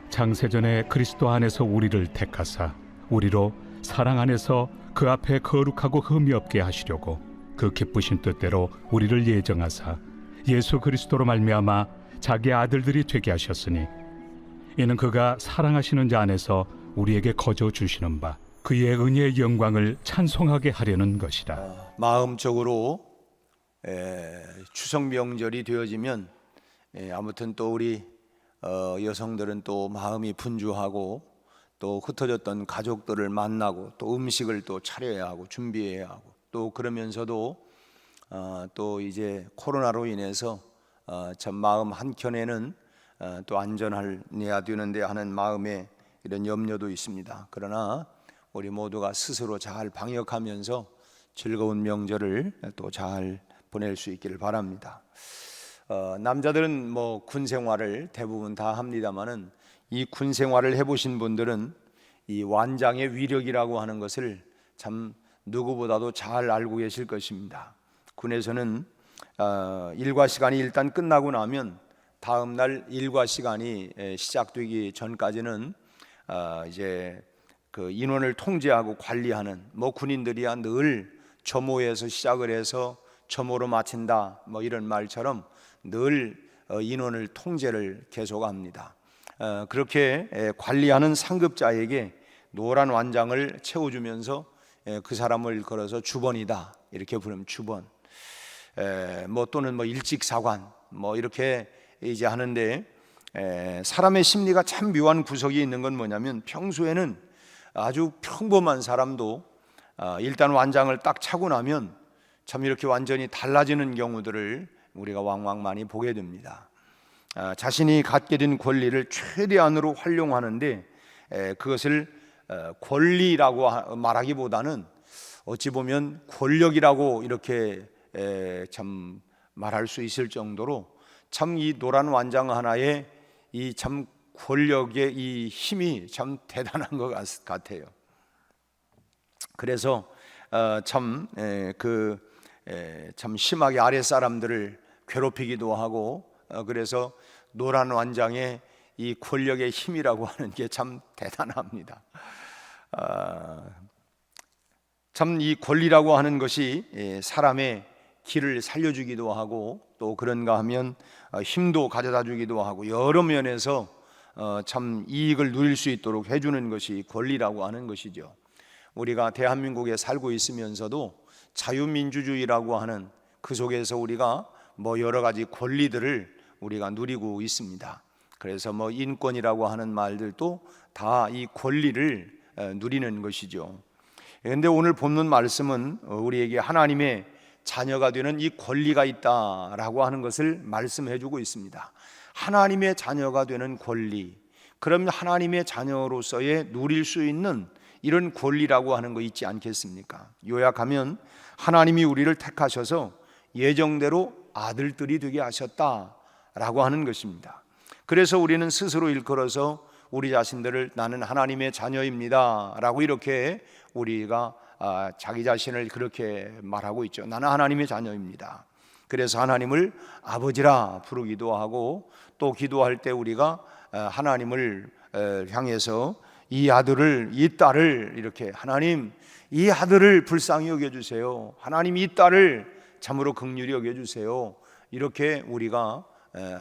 창세전에 그리스도 안에서 우리를 택하사 우리로 사랑 안에서 그 앞에 거룩하고 흠이 없게 하시려고 그 기쁘신 뜻대로 우리를 예정하사 예수 그리스도로 말미암아 자기 아들들이 되게 하셨으니 이는 그가 사랑하시는 자 안에서 우리에게 거저 주시는 바 그의 은혜의 영광을 찬송하게 하려는 것이라. 마음적으로 추석 명절이 되어지면 아무튼 또 우리 여성들은 또 마음이 분주하고 또 흩어졌던 가족들을 만나고 또 음식을 또 차려야 하고 준비해야 하고 또 그러면서도 또 이제 코로나로 인해서 참 마음 한켠에는 또 안전해야 되는데 하는 마음에 이런 염려도 있습니다. 그러나 우리 모두가 스스로 잘 방역하면서 즐거운 명절을 또 잘 보낼 수 있기를 바랍니다. 남자들은 뭐 군 생활을 대부분 다 합니다만은 이 군 생활을 해보신 분들은 이 완장의 위력이라고 하는 것을 참 누구보다도 잘 알고 계실 것입니다. 군에서는 일과 시간이 일단 끝나고 나면 다음 날 일과 시간이 시작되기 전까지는 이제 그 인원을 통제하고 관리하는 뭐 군인들이야 늘 점호에서 시작을 해서 점호로 마친다 뭐 이런 말처럼 늘 인원을 통제를 계속합니다. 그렇게 관리하는 상급자에게 노란 완장을 채워주면서 그 사람을 걸어서 주번이다 이렇게 부르면 주번, 뭐 또는 뭐 일직사관 뭐 이렇게 이제 하는데 사람의 심리가 참 묘한 구석이 있는 건 뭐냐면 평소에는 아주 평범한 사람도 일단 완장을 딱 차고 나면 참 이렇게 완전히 달라지는 경우들을 우리가 왕왕 많이 보게 됩니다. 자신이 갖게 된 권리를 최대한으로 활용하는데 그것을 권리라고 말하기보다는 어찌 보면 권력이라고 이렇게 참 말할 수 있을 정도로 참 이 노란 완장 하나에 이 참 권력의 이 힘이 참 대단한 것 같아요. 그래서 참 심하게 아랫 사람들을 괴롭히기도 하고 그래서 노란 완장의 이 권력의 힘이라고 하는 게 참 대단합니다. 참 이 권리라고 하는 것이 사람의 길을 살려주기도 하고 또 그런가 하면 힘도 가져다 주기도 하고 여러 면에서 참 이익을 누릴 수 있도록 해주는 것이 권리라고 하는 것이죠. 우리가 대한민국에 살고 있으면서도 자유민주주의라고 하는 그 속에서 우리가 뭐 여러 가지 권리들을 우리가 누리고 있습니다. 그래서 뭐 인권이라고 하는 말들도 다 이 권리를 누리는 것이죠. 그런데 오늘 본문 말씀은 우리에게 하나님의 자녀가 되는 이 권리가 있다라고 하는 것을 말씀해 주고 있습니다. 하나님의 자녀가 되는 권리, 그럼 하나님의 자녀로서의 누릴 수 있는 이런 권리라고 하는 거 있지 않겠습니까? 요약하면 하나님이 우리를 택하셔서 예정대로 아들들이 되게 하셨다라고 하는 것입니다. 그래서 우리는 스스로 일컬어서 우리 자신들을 나는 하나님의 자녀입니다 라고 이렇게 우리가 자기 자신을 그렇게 말하고 있죠. 나는 하나님의 자녀입니다. 그래서 하나님을 아버지라 부르기도 하고 또 기도할 때 우리가 하나님을 향해서 이 아들을 이 딸을 이렇게 하나님 이 아들을 불쌍히 여겨주세요. 하나님 이 딸을 참으로 긍휼히 여겨주세요. 이렇게 우리가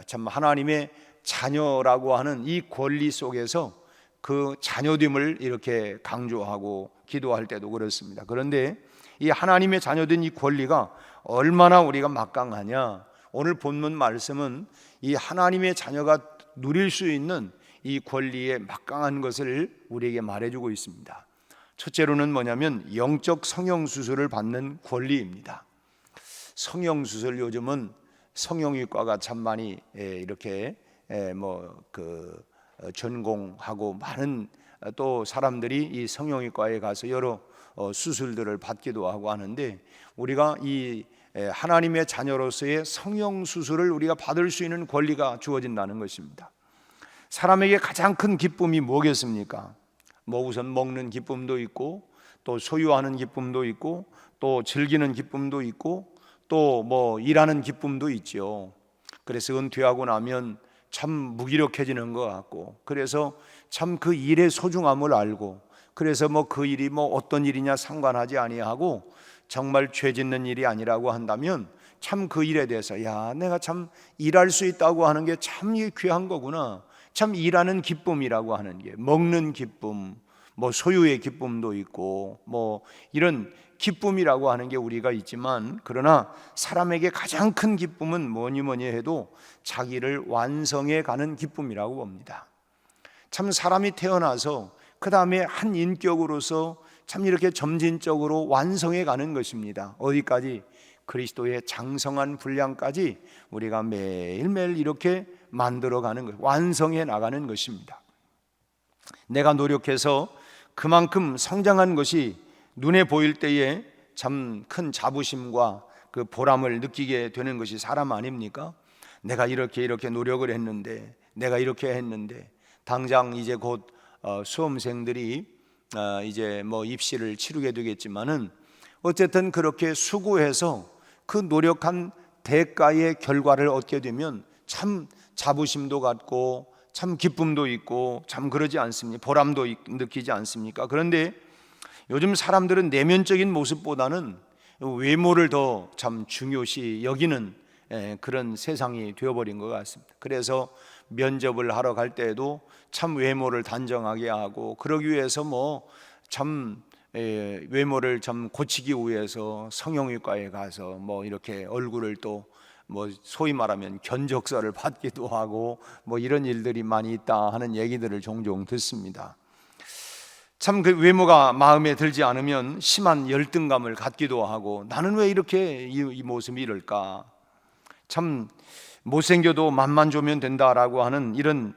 참 하나님의 자녀라고 하는 이 권리 속에서 그 자녀됨을 이렇게 강조하고 기도할 때도 그렇습니다. 그런데 이 하나님의 자녀된 이 권리가 얼마나 우리가 막강하냐. 오늘 본문 말씀은 이 하나님의 자녀가 누릴 수 있는 이 권리의 막강한 것을 우리에게 말해주고 있습니다. 첫째로는 뭐냐면 영적 성형수술을 받는 권리입니다. 성형수술 요즘은 성형외과가 참 많이 이렇게 전공하고 많은 또 사람들이 이 성형외과에 가서 여러 수술들을 받기도 하고 하는데 우리가 이 하나님의 자녀로서의 성형수술을 우리가 받을 수 있는 권리가 주어진다는 것입니다. 사람에게 가장 큰 기쁨이 뭐겠습니까? 뭐 우선 먹는 기쁨도 있고 또 소유하는 기쁨도 있고 또 즐기는 기쁨도 있고 또 뭐 일하는 기쁨도 있죠. 그래서 은퇴하고 나면 참 무기력해지는 것 같고, 그래서 참 그 일의 소중함을 알고, 그래서 뭐 그 일이 뭐 어떤 일이냐 상관하지 아니하고 정말 죄 짓는 일이 아니라고 한다면 참 그 일에 대해서 야, 내가 참 일할 수 있다고 하는 게 참 귀한 거구나. 참 일하는 기쁨이라고 하는 게, 먹는 기쁨, 뭐 소유의 기쁨도 있고 뭐 이런 기쁨이라고 하는 게 우리가 있지만, 그러나 사람에게 가장 큰 기쁨은 뭐니 해도 자기를 완성해 가는 기쁨이라고 봅니다. 참 사람이 태어나서 그 다음에 한 인격으로서 참 이렇게 점진적으로 완성해 가는 것입니다. 어디까지? 그리스도의 장성한 분량까지 우리가 매일매일 이렇게 만들어가는 것, 완성해 나가는 것입니다. 내가 노력해서 그만큼 성장한 것이 눈에 보일 때에 참 큰 자부심과 그 보람을 느끼게 되는 것이 사람 아닙니까? 내가 이렇게 노력을 했는데, 내가 이렇게 했는데, 당장 이제 곧 수험생들이 이제 뭐 입시를 치르게 되겠지만은 어쨌든 그렇게 수고해서 그 노력한 대가의 결과를 얻게 되면 참 자부심도 갖고 참 기쁨도 있고 참 그러지 않습니까? 보람도 느끼지 않습니까? 그런데 요즘 사람들은 내면적인 모습보다는 외모를 더 참 중요시 여기는 그런 세상이 되어버린 것 같습니다. 그래서 면접을 하러 갈 때에도 참 외모를 단정하게 하고, 그러기 위해서 뭐 참 외모를 좀 고치기 위해서 성형외과에 가서 뭐 이렇게 얼굴을 또 뭐 소위 말하면 견적서를 받기도 하고 뭐 이런 일들이 많이 있다 하는 얘기들을 종종 듣습니다. 참 그 외모가 마음에 들지 않으면 심한 열등감을 갖기도 하고, 나는 왜 이렇게 이 모습이 이럴까? 참 못생겨도 맛만 좋으면 된다라고 하는 이런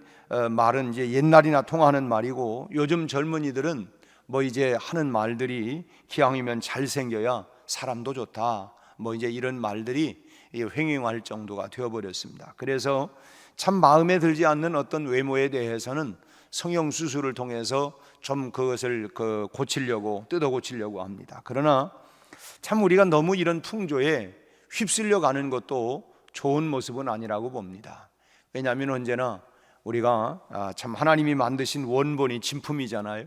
말은 이제 옛날이나 통하는 말이고, 요즘 젊은이들은 뭐 이제 하는 말들이 기왕이면 잘생겨야 사람도 좋다, 뭐 이제 이런 말들이 횡행할 정도가 되어버렸습니다. 그래서 참 마음에 들지 않는 어떤 외모에 대해서는 성형 수술을 통해서 좀 그것을 고치려고 뜯어 고치려고 합니다. 그러나 참 우리가 너무 이런 풍조에 휩쓸려 가는 것도 좋은 모습은 아니라고 봅니다. 왜냐하면 언제나 우리가 참 하나님이 만드신 원본이 진품이잖아요.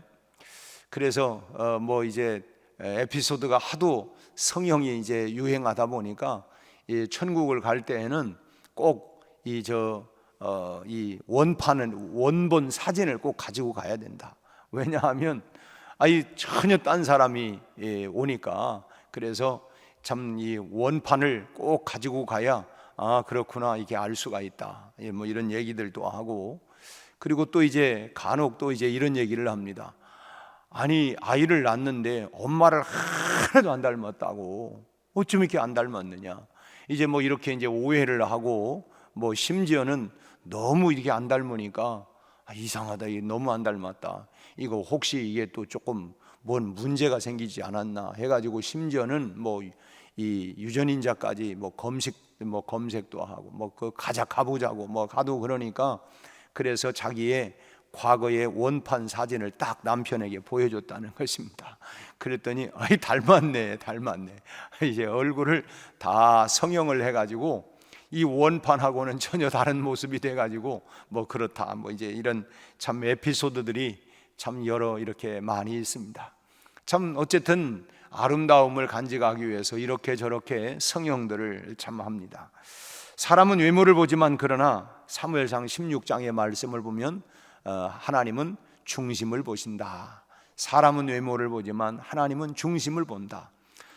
그래서 뭐 이제 에피소드가 하도 성형이 이제 유행하다 보니까 이 천국을 갈 때에는 꼭 이 원판은 원본 사진을 꼭 가지고 가야 된다. 왜냐하면 전혀 딴 사람이 오니까. 그래서 참 이 원판을 꼭 가지고 가야 그렇구나 이게 알 수가 있다. 뭐 이런 얘기들도 하고, 그리고 또 이제 간혹 또 이제 이런 얘기를 합니다. 아니 아이를 낳는데 엄마를 하나도 안 닮았다고. 어쩜 이렇게 안 닮았느냐. 이제 뭐 이렇게 이제 오해를 하고, 뭐 심지어는 너무 이렇게 안 닮으니까 이상하다, 이게 너무 안 닮았다, 이거 혹시 이게 또 조금 뭔 문제가 생기지 않았나 해가지고 심지어는 뭐 이 유전인자까지 뭐 검색도 하고 뭐 그 가보자고 뭐 가도, 그러니까 그래서 자기의 과거의 원판 사진을 딱 남편에게 보여줬다는 것입니다. 그랬더니 닮았네. 이제 얼굴을 다 성형을 해가지고 이 원판하고는 전혀 다른 모습이 돼가지고 뭐 그렇다, 뭐 이제 이런 참 에피소드들이 참 여러 이렇게 많이 있습니다. 참 어쨌든 아름다움을 간직하기 위해서 이렇게 저렇게 성형들을 참 합니다. 사람은 외모를 보지만, 그러나 사무엘상 16장의 말씀을 보면 하나님은 중심을 보신다. 사람은 외모를 보지만 하나님은 중심을 본다.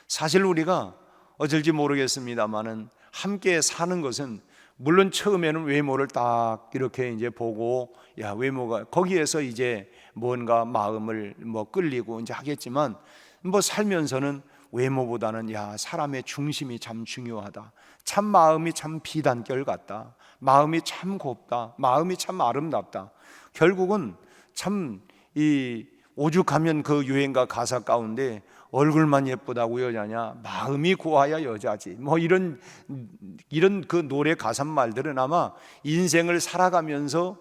사실 우리가 어쩔지 모르겠습니다만은 함께 사는 것은 물론 처음에는 외모를 딱 이렇게 이제 보고 야 외모가 거기에서 이제 뭔가 마음을 뭐 끌리고 이제 하겠지만, 뭐 살면서는 외모보다는 야 사람의 중심이 참 중요하다. 참 마음이 참 비단결 같다. 마음이 참 곱다. 마음이 참 아름답다. 결국은 참 이 오죽하면 그 유행가 가사 가운데 얼굴만 예쁘다고 여자냐, 마음이 고와야 여자지, 뭐 이런 그 노래 가사 말들은 아마 인생을 살아가면서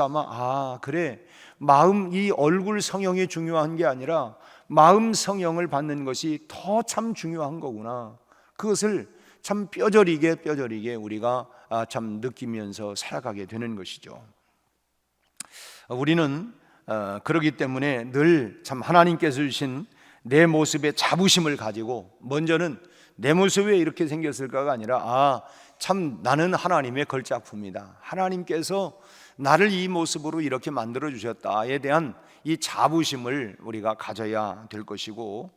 아마 그래, 마음, 이 얼굴 성형이 중요한 게 아니라 마음 성형을 받는 것이 더 참 중요한 거구나. 그것을 참 뼈저리게 우리가 참 느끼면서 살아가게 되는 것이죠. 우리는 그렇기 때문에 늘 참 하나님께서 주신 내 모습의 자부심을 가지고, 먼저는 내 모습이 왜 이렇게 생겼을까가 아니라 참 나는 하나님의 걸작품이다, 하나님께서 나를 이 모습으로 이렇게 만들어 주셨다에 대한 이 자부심을 우리가 가져야 될 것이고,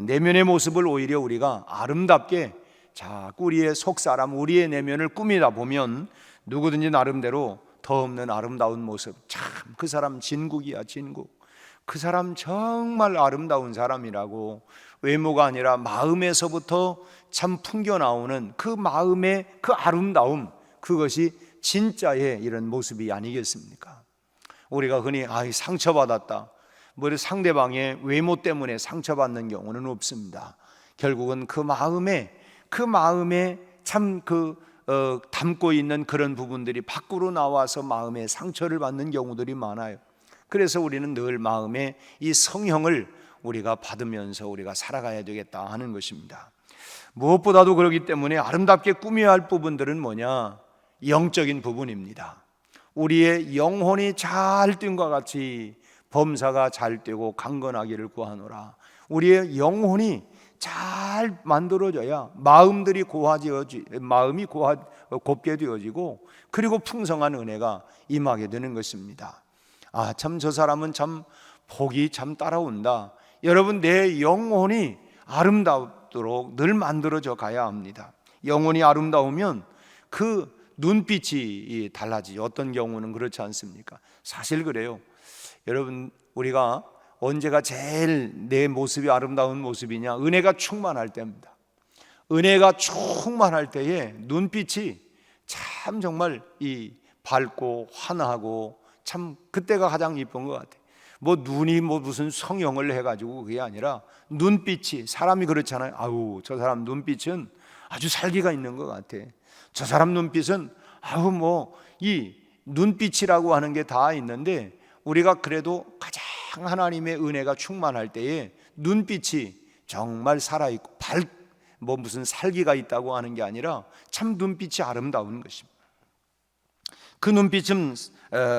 내면의 모습을 오히려 우리가 아름답게 자꾸 우리의 속사람, 우리의 내면을 꾸미다 보면 누구든지 나름대로 더 없는 아름다운 모습, 참 그 사람 진국이야, 진국. 그 사람 정말 아름다운 사람이라고, 외모가 아니라 마음에서부터 참 풍겨나오는 그 마음의 그 아름다움, 그것이 진짜의 이런 모습이 아니겠습니까? 우리가 흔히 상처받았다, 뭐 상대방의 외모 때문에 상처받는 경우는 없습니다. 결국은 그 마음에 참 담고 있는 그런 부분들이 밖으로 나와서 마음에 상처를 받는 경우들이 많아요. 그래서 우리는 늘 마음에 이 성형을 우리가 받으면서 우리가 살아가야 되겠다 하는 것입니다. 무엇보다도 그렇기 때문에 아름답게 꾸며야 할 부분들은 뭐냐? 영적인 부분입니다. 우리의 영혼이 잘 뛴과 같이 범사가 잘 되고 강건하기를 구하노라. 우리의 영혼이 잘 만들어져야 마음이 곱게 되어지고, 그리고 풍성한 은혜가 임하게 되는 것입니다. 참 저 사람은 참 복이 참 따라온다. 여러분, 내 영혼이 아름답도록 늘 만들어져 가야 합니다. 영혼이 아름다우면 그 눈빛이 달라지죠. 어떤 경우는 그렇지 않습니까? 사실 그래요. 여러분, 우리가 언제가 제일 내 모습이 아름다운 모습이냐? 은혜가 충만할 때입니다. 은혜가 충만할 때에 눈빛이 참 정말 밝고 환하고, 참 그때가 가장 이쁜 것 같아요. 눈이 무슨 성형을 해가지고 그게 아니라 눈빛이, 사람이 그렇잖아요. 저 사람 눈빛은 아주 살기가 있는 것 같아. 저 사람 눈빛은 이 눈빛이라고 하는 게 다 있는데, 우리가 그래도 가장 하나님의 은혜가 충만할 때에 눈빛이 정말 살아있고 무슨 살기가 있다고 하는 게 아니라 참 눈빛이 아름다운 것입니다. 그 눈빛은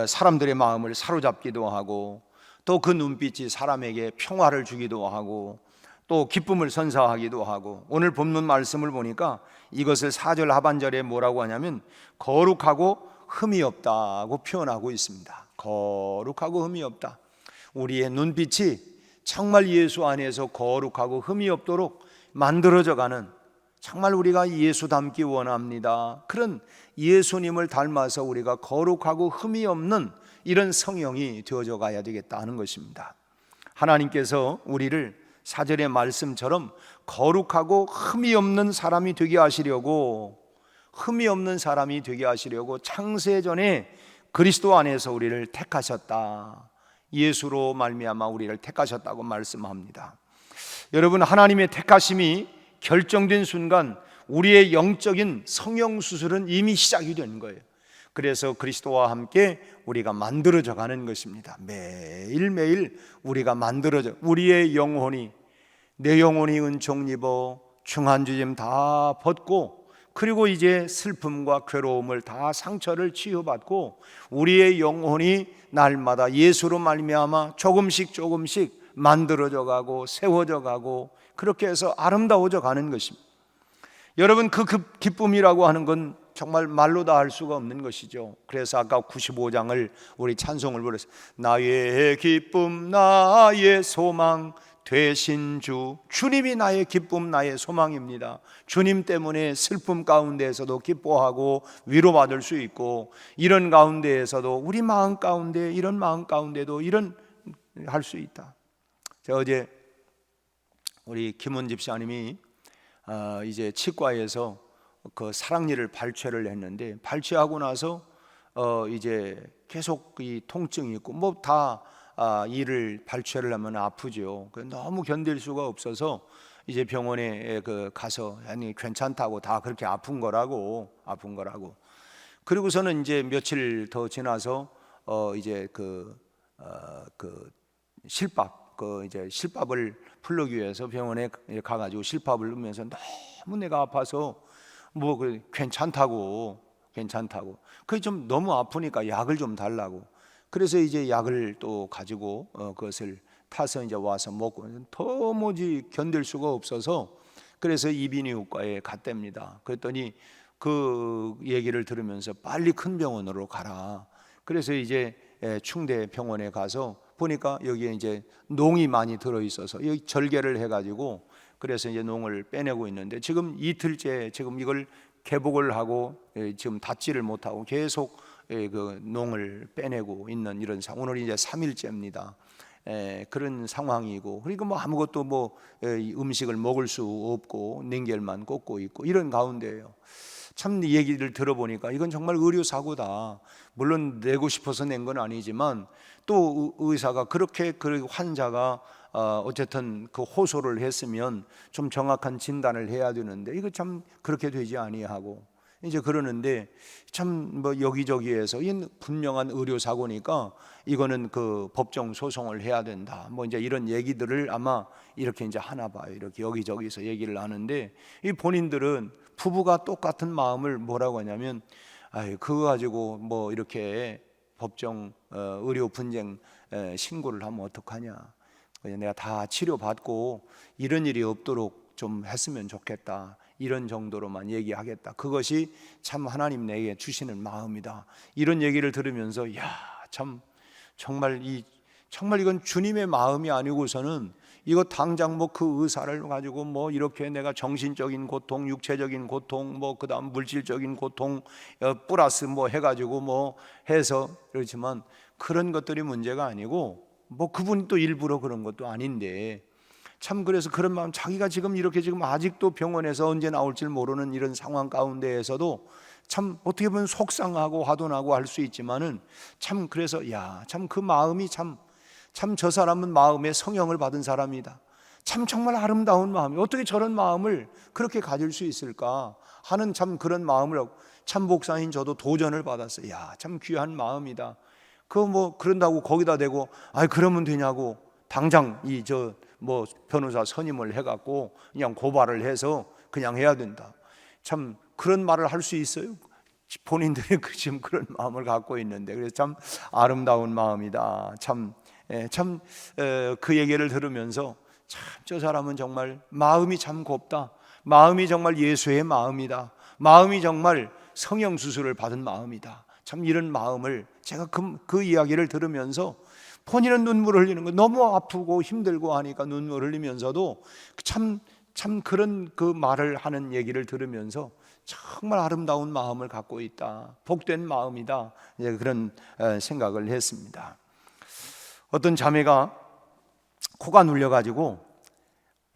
사람들의 마음을 사로잡기도 하고, 또 그 눈빛이 사람에게 평화를 주기도 하고, 또 기쁨을 선사하기도 하고, 오늘 본문 말씀을 보니까 이것을 4절 하반절에 뭐라고 하냐면 거룩하고 흠이 없다고 표현하고 있습니다. 거룩하고 흠이 없다. 우리의 눈빛이 정말 예수 안에서 거룩하고 흠이 없도록 만들어져 가는, 정말 우리가 예수 닮기 원합니다. 그런 예수님을 닮아서 우리가 거룩하고 흠이 없는 이런 성형이 되어져 가야 되겠다 하는 것입니다. 하나님께서 우리를 4절의 말씀처럼 거룩하고 흠이 없는 사람이 되게 하시려고, 창세전에 그리스도 안에서 우리를 택하셨다. 예수로 말미암아 우리를 택하셨다고 말씀합니다. 여러분, 하나님의 택하심이 결정된 순간 우리의 영적인 성형수술은 이미 시작이 된 거예요. 그래서 그리스도와 함께 우리가 만들어져 가는 것입니다. 매일매일 우리가 우리의 영혼이, 내 영혼이 은총 입어 중한주짐 다 벗고, 그리고 이제 슬픔과 괴로움을 다 상처를 치유받고, 우리의 영혼이 날마다 예수로 말미암아 조금씩 만들어져 가고 세워져 가고, 그렇게 해서 아름다워져 가는 것입니다. 여러분, 그 기쁨이라고 하는 건 정말 말로 다 할 수가 없는 것이죠. 그래서 아까 95장을 우리 찬송을 불렀어요. 나의 기쁨 나의 소망 되신 주, 주님이 나의 기쁨 나의 소망입니다. 주님 때문에 슬픔 가운데에서도 기뻐하고 위로받을 수 있고, 이런 가운데에서도 우리 마음 가운데, 이런 마음 가운데도 할 수 있다. 제가 어제 우리 김원 집사님이 이제 치과에서 그 사랑니를 발췌를 했는데, 발췌하고 나서 이제 계속 이 통증이 있고 이를 발췌를 하면 아프죠. 너무 견딜 수가 없어서 이제 병원에 가서 아니 괜찮다고, 다 그렇게 아픈 거라고. 그리고서는 이제 며칠 더 지나서 이제 실밥을 풀기 위해서 병원에 가가지고 실밥을 넣으면서 너무 내가 아파서 뭐 괜찮다고. 그게 좀 너무 아프니까 약을 좀 달라고. 그래서 이제 약을 또 가지고 그것을 타서 이제 와서 먹고 도무지 견딜 수가 없어서 그래서 이비인후과에 갔답니다. 그랬더니 그 얘기를 들으면서 빨리 큰 병원으로 가라. 그래서 이제 충대 병원에 가서 보니까 여기에 이제 농이 많이 들어 있어서 여기 절개를 해가지고 그래서 이제 농을 빼내고 있는데 지금 이틀째 지금 이걸 개복을 하고 지금 닫지를 못하고 계속 그 농을 빼내고 있는 이런 상황. 오늘 이제 3일째입니다. 그런 상황이고, 그리고 뭐 아무것도 뭐 음식을 먹을 수 없고 냉결만 꽂고 있고 이런 가운데예요. 참 얘기를 들어보니까 이건 정말 의료 사고다. 물론 내고 싶어서 낸 건 아니지만 또 의사가 그렇게 그 환자가 어쨌든 그 호소를 했으면 좀 정확한 진단을 해야 되는데 이거 참 그렇게 되지 아니하고 이제 그러는데 참 뭐 여기저기에서 이 분명한 의료 사고니까 이거는 그 법정 소송을 해야 된다. 뭐 이제 이런 얘기들을 아마 이렇게 이제 하나 봐요. 이렇게 여기저기서 얘기를 하는데 이 본인들은 부부가 똑같은 마음을 뭐라고 하냐면 그거 가지고 뭐 이렇게 법정 의료 분쟁 신고를 하면 어떡하냐. 내가 다 치료받고 이런 일이 없도록 좀 했으면 좋겠다. 이런 정도로만 얘기하겠다. 그것이 참 하나님 내게 주시는 마음이다. 이런 얘기를 들으면서 참 정말 이건 주님의 마음이 아니고서는 이거 당장 뭐 그 의사를 가지고 뭐 이렇게 내가 정신적인 고통, 육체적인 고통, 뭐 그다음 물질적인 고통 플러스 뭐 해가지고 뭐 해서 그렇지만 그런 것들이 문제가 아니고 뭐 그분이 또 일부러 그런 것도 아닌데 참 그래서 그런 마음 자기가 지금 이렇게 지금 아직도 병원에서 언제 나올지 모르는 이런 상황 가운데에서도 참 어떻게 보면 속상하고 화도 나고 할 수 있지만은 참 그래서 참 그 마음이 참 저 사람은 마음의 성령을 받은 사람이다. 참 정말 아름다운 마음이 어떻게 저런 마음을 그렇게 가질 수 있을까 하는 참 그런 마음을 참 목사인 저도 도전을 받았어요. 참 귀한 마음이다. 그거 뭐 그런다고 거기다 대고 그러면 되냐고 당장 뭐 변호사 선임을 해갖고 그냥 고발을 해서 그냥 해야 된다. 참 그런 말을 할 수 있어요? 본인들이 지금 그런 마음을 갖고 있는데 그래서 참 아름다운 마음이다. 참 그 얘기를 들으면서 참 저 사람은 정말 마음이 참 곱다. 마음이 정말 예수의 마음이다. 마음이 정말 성형 수술을 받은 마음이다. 참 이런 마음을 제가 그 이야기를 들으면서 본인은 눈물을 흘리는 거 너무 아프고 힘들고 하니까 눈물 흘리면서도 참 그런 그 말을 하는 얘기를 들으면서 정말 아름다운 마음을 갖고 있다. 복된 마음이다. 이제 그런 생각을 했습니다. 어떤 자매가 코가 눌려가지고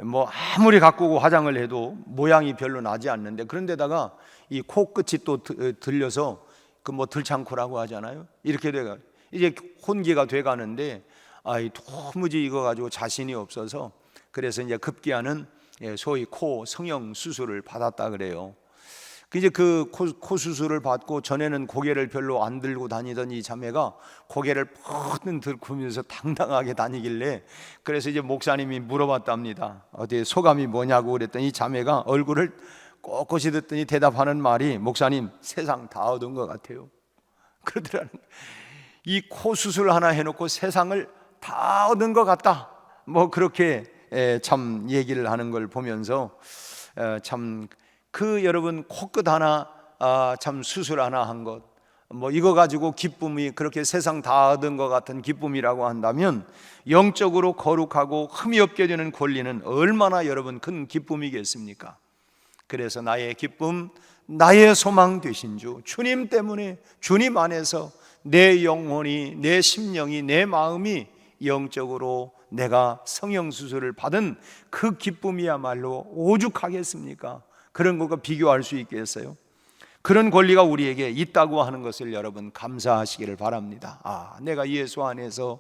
뭐 아무리 가꾸고 화장을 해도 모양이 별로 나지 않는데 그런데다가 이 코 끝이 또 들려서 그 뭐 들창코라고 하잖아요. 이렇게 돼가 이제 혼기가 돼가는데 도무지 이거 가지고 자신이 없어서 그래서 이제 급기야는 소위 코 성형 수술을 받았다 그래요. 이제 그 코 수술을 받고 전에는 고개를 별로 안 들고 다니던 이 자매가 고개를 뻗은 들고면서 당당하게 다니길래 그래서 이제 목사님이 물어봤답니다. 어디 소감이 뭐냐고 그랬더니 이 자매가 얼굴을 꼿꼿이 듣더니 대답하는 말이 목사님 세상 다 얻은 것 같아요. 그러더라는 이 코 수술 하나 해놓고 세상을 다 얻은 것 같다. 뭐 그렇게 참 얘기를 하는 걸 보면서 참 그 여러분 코끝 하나 참 수술 하나 한 것 뭐 이거 가지고 기쁨이 그렇게 세상 다 얻은 것 같은 기쁨이라고 한다면 영적으로 거룩하고 흠이 없게 되는 권리는 얼마나 여러분 큰 기쁨이겠습니까? 그래서 나의 기쁨, 나의 소망 되신 주 주님 때문에 주님 안에서 내 영혼이, 내 심령이, 내 마음이 영적으로 내가 성형수술을 받은 그 기쁨이야말로 오죽하겠습니까? 그런 것과 비교할 수 있겠어요? 그런 권리가 우리에게 있다고 하는 것을 여러분 감사하시기를 바랍니다. 내가 예수 안에서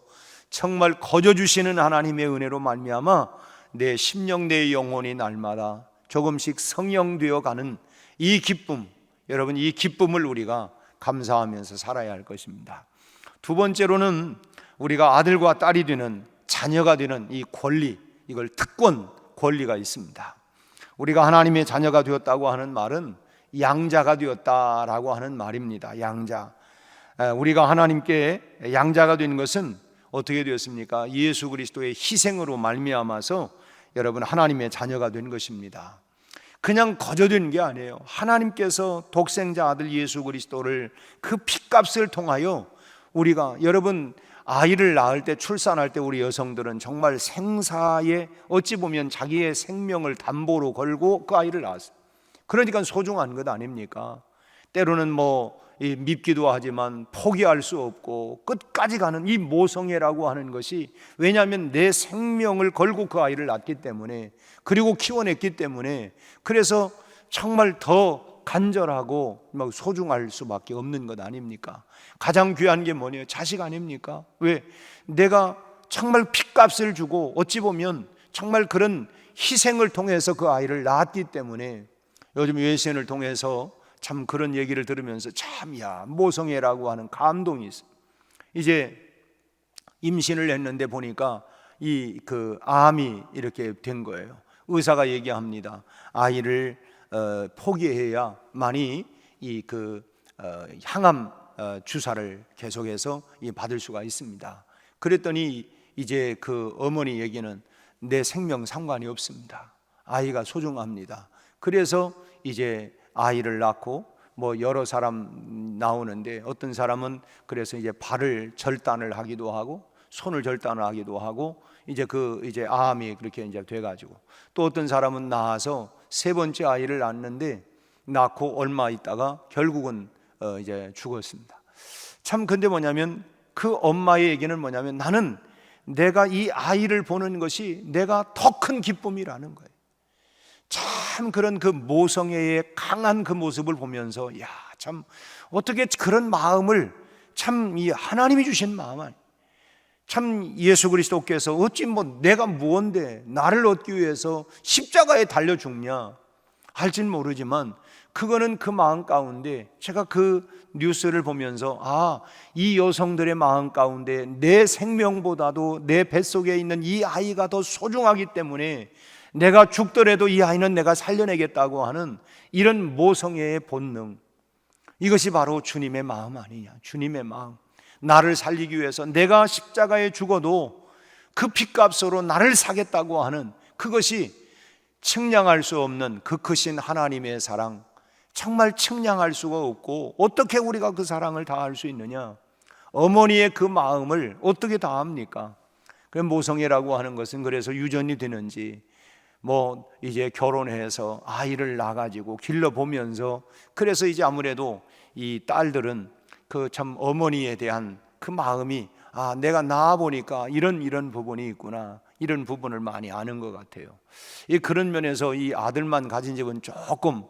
정말 거저주시는 하나님의 은혜로 말미암아 내 심령, 내 영혼이 날마다 조금씩 성령되어 가는 이 기쁨, 여러분 이 기쁨을 우리가 감사하면서 살아야 할 것입니다. 두 번째로는 우리가 아들과 딸이 되는 자녀가 되는 이 권리, 이걸 특권 권리가 있습니다. 우리가 하나님의 자녀가 되었다고 하는 말은 양자가 되었다라고 하는 말입니다. 양자. 우리가 하나님께 양자가 되는 것은 어떻게 되었습니까? 예수 그리스도의 희생으로 말미암아서 여러분 하나님의 자녀가 된 것입니다. 그냥 거저된 게 아니에요. 하나님께서 독생자 아들 예수 그리스도를 그 핏값을 통하여 우리가, 여러분 아이를 낳을 때, 출산할 때 우리 여성들은 정말 생사에 어찌 보면 자기의 생명을 담보로 걸고 그 아이를 낳았어요. 그러니까 소중한 것 아닙니까? 때로는 밉기도 하지만 포기할 수 없고 끝까지 가는 이 모성애라고 하는 것이, 왜냐하면 내 생명을 걸고 그 아이를 낳기 때문에, 그리고 키워냈기 때문에, 그래서 정말 더 간절하고 소중할 수밖에 없는 것 아닙니까? 가장 귀한 게 뭐냐? 자식 아닙니까? 왜? 내가 정말 핏값을 주고 어찌 보면 정말 그런 희생을 통해서 그 아이를 낳았기 때문에, 요즘 유해신을 통해서 참 그런 얘기를 들으면서 모성애라고 하는 감동이 있어요. 이제 임신을 했는데 보니까 그 암이 이렇게 된 거예요. 의사가 얘기합니다. 아이를 포기해야만이 항암 주사를 계속해서 받을 수가 있습니다. 그랬더니 이제 그 어머니 얘기는 내 생명 상관이 없습니다. 아이가 소중합니다. 그래서 이제 아이를 낳고 여러 사람 나오는데, 어떤 사람은 그래서 이제 발을 절단을 하기도 하고 손을 절단을 하기도 하고, 이제 암이 그렇게 이제 돼가지고, 또 어떤 사람은 낳아서 세 번째 아이를 낳는데 낳고 얼마 있다가 결국은 이제 죽었습니다. 참 근데 뭐냐면 그 엄마의 얘기는 뭐냐면, 나는 내가 이 아이를 보는 것이 내가 더 큰 기쁨이라는 거예요. 참 그런 그 모성애의 강한 그 모습을 보면서, 참 어떻게 그런 마음을, 참 이 하나님이 주신 마음 아니에요. 참 예수 그리스도께서 어찌 내가 무언데 나를 얻기 위해서 십자가에 달려 죽냐 할진 모르지만, 그거는 그 마음 가운데, 제가 그 뉴스를 보면서 이 여성들의 마음 가운데 내 생명보다도 내 뱃속에 있는 이 아이가 더 소중하기 때문에 내가 죽더라도 이 아이는 내가 살려내겠다고 하는 이런 모성애의 본능, 이것이 바로 주님의 마음 아니냐. 주님의 마음, 나를 살리기 위해서 내가 십자가에 죽어도 그 핏값으로 나를 사겠다고 하는, 그것이 측량할 수 없는 그 크신 하나님의 사랑, 정말 측량할 수가 없고, 어떻게 우리가 그 사랑을 다할 수 있느냐? 어머니의 그 마음을 어떻게 다합니까? 그 모성애라고 하는 것은 그래서 유전이 되는지, 이제 결혼해서 아이를 낳아가지고 길러보면서, 그래서 이제 아무래도 이 딸들은 그 참 어머니에 대한 그 마음이, 내가 낳아보니까 이런 부분이 있구나, 이런 부분을 많이 아는 것 같아요. 그런 면에서 이 아들만 가진 집은 조금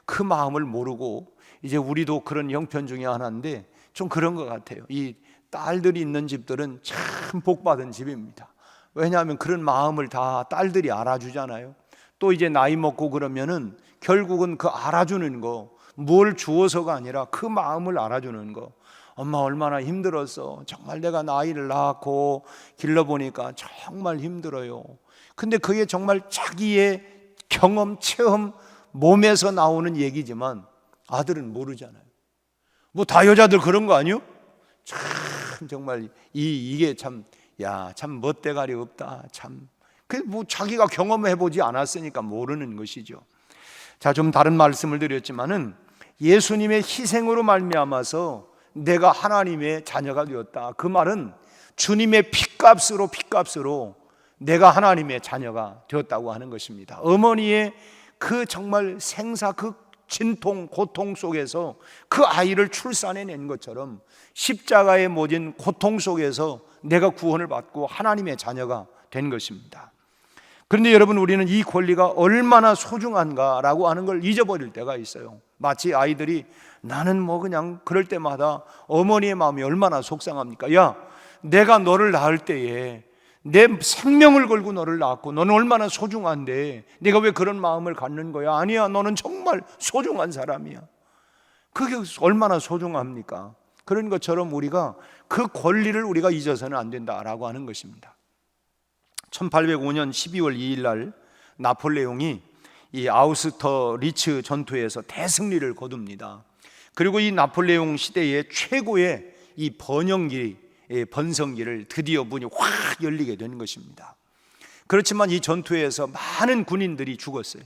그 마음을 모르고, 이제 우리도 그런 형편 중에 하나인데 좀 그런 것 같아요. 이 딸들이 있는 집들은 참 복받은 집입니다. 왜냐하면 그런 마음을 다 딸들이 알아주잖아요. 또 이제 나이 먹고 그러면은 결국은 그 알아주는 거, 뭘 주어서가 아니라 그 마음을 알아주는 거. 엄마 얼마나 힘들었어. 정말 내가 아이를 낳고 길러보니까 정말 힘들어요. 근데 그게 정말 자기의 경험, 체험, 몸에서 나오는 얘기지만 아들은 모르잖아요. 다 여자들 그런 거 아니요? 참 정말 이게 참 멋대가리 없다. 참 자기가 경험해보지 않았으니까 모르는 것이죠. 자, 좀 다른 말씀을 드렸지만은 예수님의 희생으로 말미암아서 내가 하나님의 자녀가 되었다. 그 말은 주님의 핏값으로 내가 하나님의 자녀가 되었다고 하는 것입니다. 어머니의 그 정말 생사, 그 진통, 고통 속에서 그 아이를 출산해낸 것처럼 십자가에 모진 고통 속에서 내가 구원을 받고 하나님의 자녀가 된 것입니다. 그런데 여러분, 우리는 이 권리가 얼마나 소중한가라고 하는 걸 잊어버릴 때가 있어요. 마치 아이들이, 나는 그냥 그럴 때마다 어머니의 마음이 얼마나 속상합니까? 내가 너를 낳을 때에 내 생명을 걸고 너를 낳았고 너는 얼마나 소중한데 네가 왜 그런 마음을 갖는 거야? 아니야, 너는 정말 소중한 사람이야. 그게 얼마나 소중합니까? 그런 것처럼 우리가 그 권리를 우리가 잊어서는 안 된다라고 하는 것입니다. 1805년 12월 2일 날 나폴레옹이 이 아우스터리츠 전투에서 대승리를 거둡니다. 그리고 이 나폴레옹 시대의 최고의 이 번성기를 드디어 문이 확 열리게 되는 것입니다. 그렇지만 이 전투에서 많은 군인들이 죽었어요.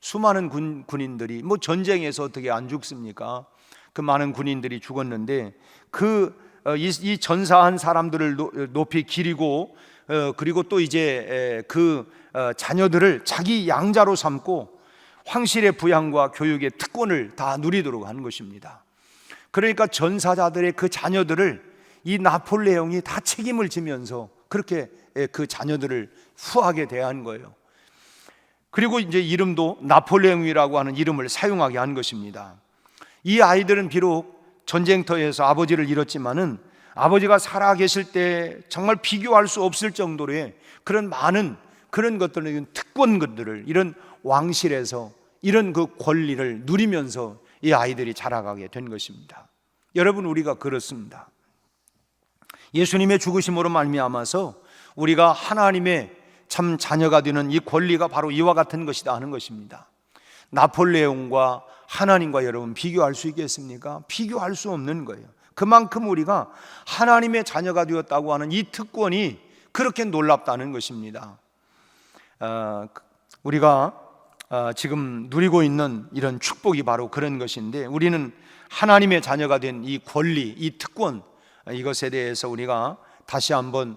수많은 군인들이, 전쟁에서 어떻게 안 죽습니까? 그 많은 군인들이 죽었는데 이 전사한 사람들을 높이 기리고 그리고 또 이제 자녀들을 자기 양자로 삼고 황실의 부양과 교육의 특권을 다 누리도록 하는 것입니다. 그러니까 전사자들의 그 자녀들을 이 나폴레옹이 다 책임을 지면서 그렇게 그 자녀들을 후하게 대한 거예요. 그리고 이제 이름도 나폴레옹이라고 하는 이름을 사용하게 한 것입니다. 이 아이들은 비록 전쟁터에서 아버지를 잃었지만은 아버지가 살아 계실 때 정말 비교할 수 없을 정도로의 그런 많은 그런 것들을, 이런 특권들을, 이런 왕실에서 이런 그 권리를 누리면서 이 아이들이 자라가게 된 것입니다. 여러분, 우리가 그렇습니다. 예수님의 죽으심으로 말미암아서 우리가 하나님의 참 자녀가 되는 이 권리가 바로 이와 같은 것이다 하는 것입니다. 나폴레옹과 하나님과 여러분 비교할 수 있겠습니까? 비교할 수 없는 거예요. 그만큼 우리가 하나님의 자녀가 되었다고 하는 이 특권이 그렇게 놀랍다는 것입니다. 우리가 지금 누리고 있는 이런 축복이 바로 그런 것인데, 우리는 하나님의 자녀가 된 이 권리, 이 특권, 이것에 대해서 우리가 다시 한번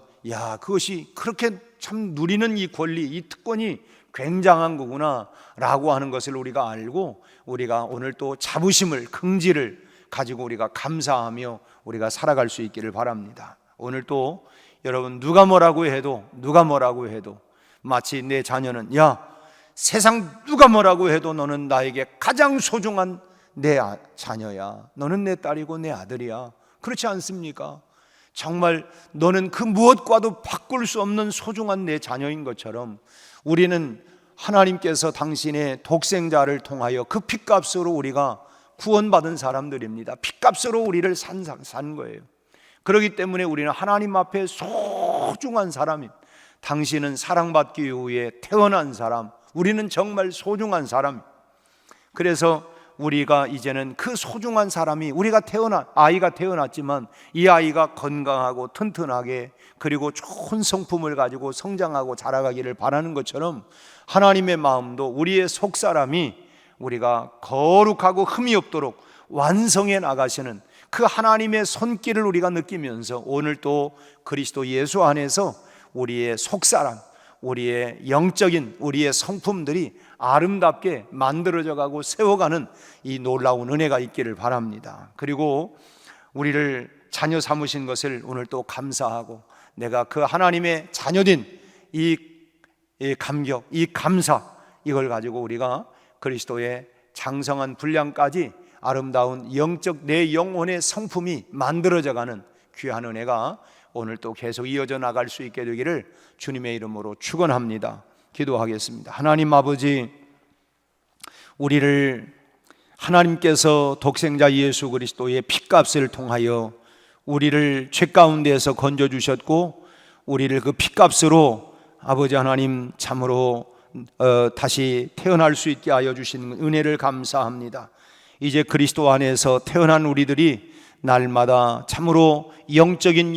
그것이 그렇게 참 누리는 이 권리, 이 특권이 굉장한 거구나 라고 하는 것을 우리가 알고, 우리가 오늘 또 자부심을, 긍지를 가지고 우리가 감사하며 우리가 살아갈 수 있기를 바랍니다. 오늘 또 여러분, 누가 뭐라고 해도 마치 내 자녀는 세상 누가 뭐라고 해도 너는 나에게 가장 소중한 내 자녀야, 너는 내 딸이고 내 아들이야, 그렇지 않습니까? 정말 너는 그 무엇과도 바꿀 수 없는 소중한 내 자녀인 것처럼 우리는 하나님께서 당신의 독생자를 통하여 그 핏값으로 우리가 구원받은 사람들입니다. 핏값으로 우리를 산 거예요. 그렇기 때문에 우리는 하나님 앞에 소중한 사람입니다. 당신은 사랑받기 위해 태어난 사람, 우리는 정말 소중한 사람. 그래서 우리가 이제는 그 소중한 사람이, 아이가 태어났지만 이 아이가 건강하고 튼튼하게, 그리고 좋은 성품을 가지고 성장하고 자라가기를 바라는 것처럼 하나님의 마음도 우리의 속사람이 우리가 거룩하고 흠이 없도록 완성해 나가시는 그 하나님의 손길을 우리가 느끼면서 오늘 또 그리스도 예수 안에서 우리의 속사람, 우리의 영적인 우리의 성품들이 아름답게 만들어져 가고 세워가는 이 놀라운 은혜가 있기를 바랍니다. 그리고 우리를 자녀 삼으신 것을 오늘 또 감사하고, 내가 그 하나님의 자녀된 이 감격, 이 감사, 이걸 가지고 우리가 그리스도의 장성한 분량까지 아름다운 영적 내 영혼의 성품이 만들어져 가는 귀한 은혜가 오늘 또 계속 이어져 나갈 수 있게 되기를 주님의 이름으로 축원합니다. 기도하겠습니다. 하나님 아버지, 우리를 하나님께서 독생자 예수 그리스도의 핏값을 통하여 우리를 죄 가운데에서 건져주셨고, 우리를 그 핏값으로 아버지 하나님 참으로 다시 태어날 수 있게 하여 주시는 은혜를 감사합니다. 이제 그리스도 안에서 태어난 우리들이 날마다 참으로 영적인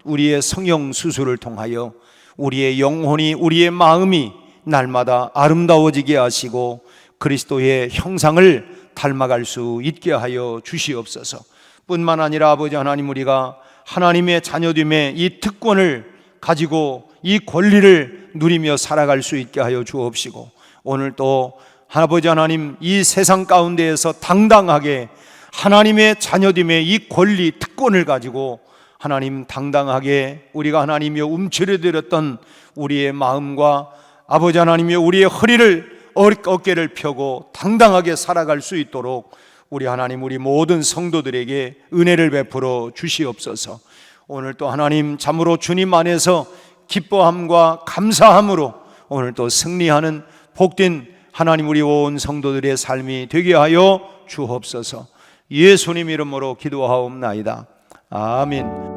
우리의 성령 수술을 통하여 우리의 영혼이, 우리의 마음이 날마다 아름다워지게 하시고 그리스도의 형상을 닮아갈 수 있게 하여 주시옵소서. 뿐만 아니라 아버지 하나님, 우리가 하나님의 자녀됨의 이 특권을 가지고 이 권리를 누리며 살아갈 수 있게 하여 주옵시고, 오늘 또 아버지 하나님, 이 세상 가운데에서 당당하게 하나님의 자녀됨의 이 권리, 특권을 가지고 하나님 당당하게 우리가 하나님이여 움츠려들었던 우리의 마음과 아버지 하나님이여 우리의 허리를, 어깨를 펴고 당당하게 살아갈 수 있도록 우리 하나님, 우리 모든 성도들에게 은혜를 베풀어 주시옵소서. 오늘 또 하나님 참으로 주님 안에서 기뻐함과 감사함으로 오늘 또 승리하는 복된 하나님 우리 온 성도들의 삶이 되게 하여 주옵소서. 예수님 이름으로 기도하옵나이다. 아멘.